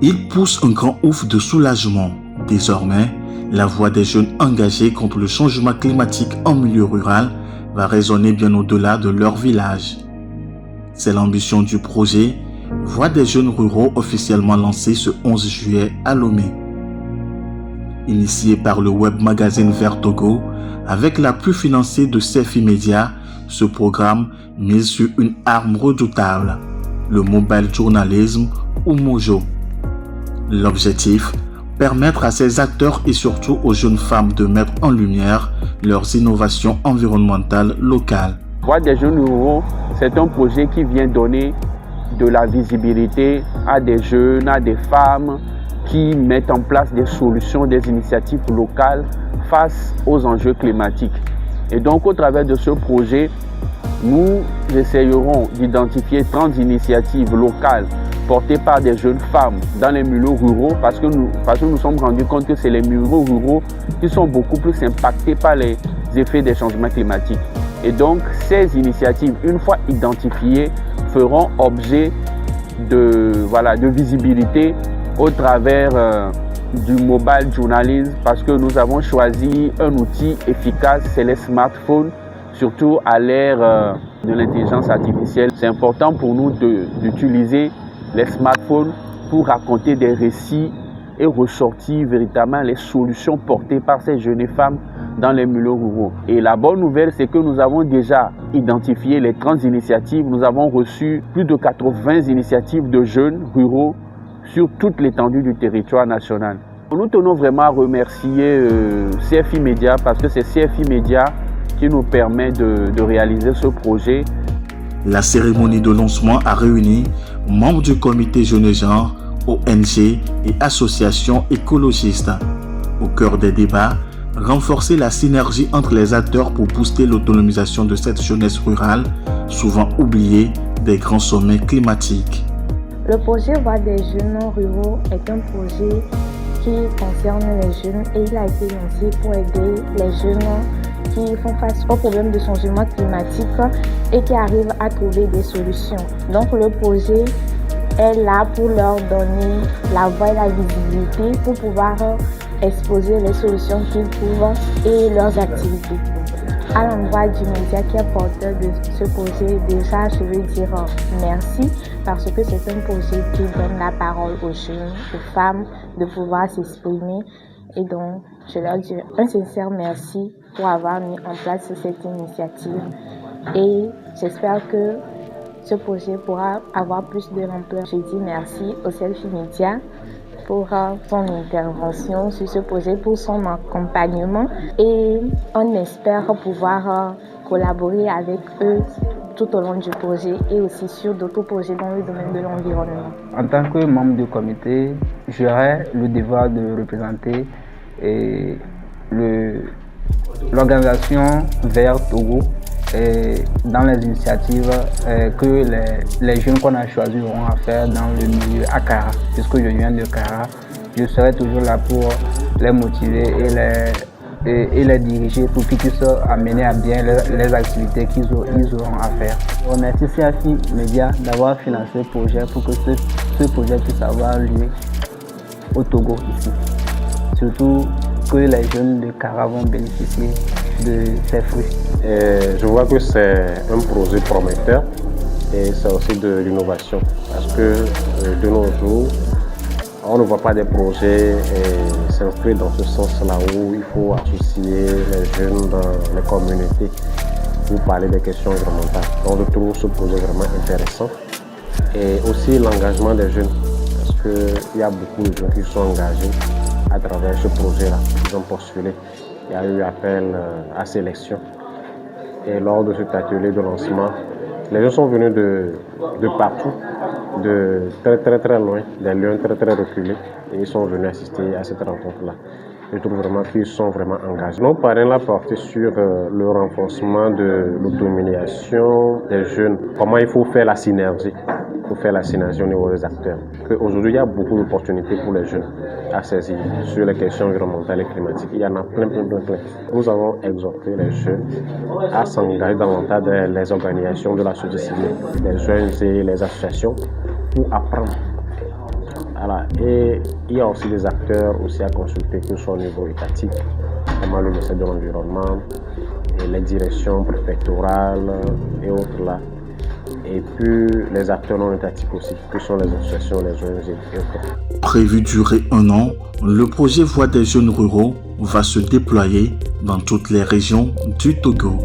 Il pousse un grand ouf de soulagement. Désormais, la voix des jeunes engagés contre le changement climatique en milieu rural va résonner bien au-delà de leur village. C'est l'ambition du projet Voix des jeunes ruraux officiellement lancé ce 11 juillet à Lomé. Initié par le web magazine Vert Togo, avec l'appui financier de CFI Media, ce programme mise sur une arme redoutable, le mobile journalisme ou Mojo. L'objectif, permettre à ces acteurs et surtout aux jeunes femmes de mettre en lumière leurs innovations environnementales locales. Voix des jeunes ruraux, c'est un projet qui vient donner de la visibilité à des jeunes, à des femmes qui mettent en place des solutions, des initiatives locales face aux enjeux climatiques. Et donc au travers de ce projet, nous essayerons d'identifier 30 initiatives locales portées par des jeunes femmes dans les milieux ruraux parce que nous sommes rendus compte que c'est les milieux ruraux qui sont beaucoup plus impactés par les effets des changements climatiques. Et donc ces initiatives, une fois identifiées, feront objet de visibilité au travers du mobile journalism parce que nous avons choisi un outil efficace, c'est les smartphones, surtout à l'ère de l'intelligence artificielle. C'est important pour nous d'utiliser les smartphones pour raconter des récits et ressortir véritablement les solutions portées par ces jeunes femmes dans les milieux ruraux. Et la bonne nouvelle, c'est que nous avons déjà identifié les 30 initiatives. Nous avons reçu plus de 80 initiatives de jeunes ruraux sur toute l'étendue du territoire national. Nous tenons vraiment à remercier CFI Media parce que c'est CFI Media qui nous permet de réaliser ce projet. La cérémonie de lancement a réuni membres du comité Jeunes Genre, ONG et associations écologistes. Au cœur des débats, renforcer la synergie entre les acteurs pour booster l'autonomisation de cette jeunesse rurale, souvent oubliée des grands sommets climatiques. Le projet Voix des jeunes ruraux est un projet qui concerne les jeunes et il a été lancé pour aider les jeunes qui font face aux problèmes de changement climatique et qui arrivent à trouver des solutions. Donc le projet est là pour leur donner la voix et la visibilité pour pouvoir exposer les solutions qu'ils trouvent et leurs activités. À l'endroit du média qui est porteur de ce projet, déjà je veux dire merci parce que c'est un projet qui donne la parole aux jeunes, aux femmes de pouvoir s'exprimer et donc je leur dis un sincère merci pour avoir mis en place cette initiative et j'espère que ce projet pourra avoir plus de l'ampleur. Je dis merci au CFI Media pour son intervention sur ce projet, pour son accompagnement et on espère pouvoir collaborer avec eux tout au long du projet et aussi sur d'autres projets dans le domaine de l'environnement. En tant que membre du comité, j'aurai le devoir de représenter l'organisation Vert Togo dans les initiatives que les jeunes qu'on a choisis auront à faire dans le milieu à Kara. Puisque je viens de Kara, je serai toujours là pour les motiver et les diriger pour qu'ils puissent amener à bien les activités qu'ils auront à faire. Je remercie CFI Media d'avoir financé le projet pour que ce projet puisse avoir lieu au Togo ici. Surtout que les jeunes de Kara vont bénéficier de ces fruits. Je vois que c'est un projet prometteur et c'est aussi de l'innovation parce que de nos jours, on ne voit pas des projets s'inscrire dans ce sens-là où il faut associer les jeunes dans les communautés pour parler des questions environnementales. Donc je trouve ce projet vraiment intéressant et aussi l'engagement des jeunes parce qu'il y a beaucoup de jeunes qui sont engagés à travers ce projet-là. Ils ont postulé. Il y a eu appel à sélection. Et lors de cet atelier de lancement, les gens sont venus de partout, de très loin, des lieux très reculés. Et ils sont venus assister à cette rencontre-là. Je trouve vraiment qu'ils sont vraiment engagés. Nos parrains l'ont porté sur le renforcement de l'autonomisation des jeunes. Comment il faut faire la synergie. Il faut faire la synergie au niveau des acteurs. Aujourd'hui, il y a beaucoup d'opportunités pour les jeunes à saisir sur les questions environnementales et climatiques. Il y en a plein. Nous avons exhorté les jeunes à s'engager davantage dans les organisations de la société civile, les ONG et les associations pour apprendre Voilà. Et il y a aussi des acteurs aussi à consulter, que ce soit au niveau étatique, notamment le ministère de l'Environnement, et les directions préfectorales et autres là. Et puis les acteurs non étatiques aussi, que sont les associations, les ONG et autres. Prévu durer 1 an, le projet Voix des jeunes ruraux va se déployer dans toutes les régions du Togo.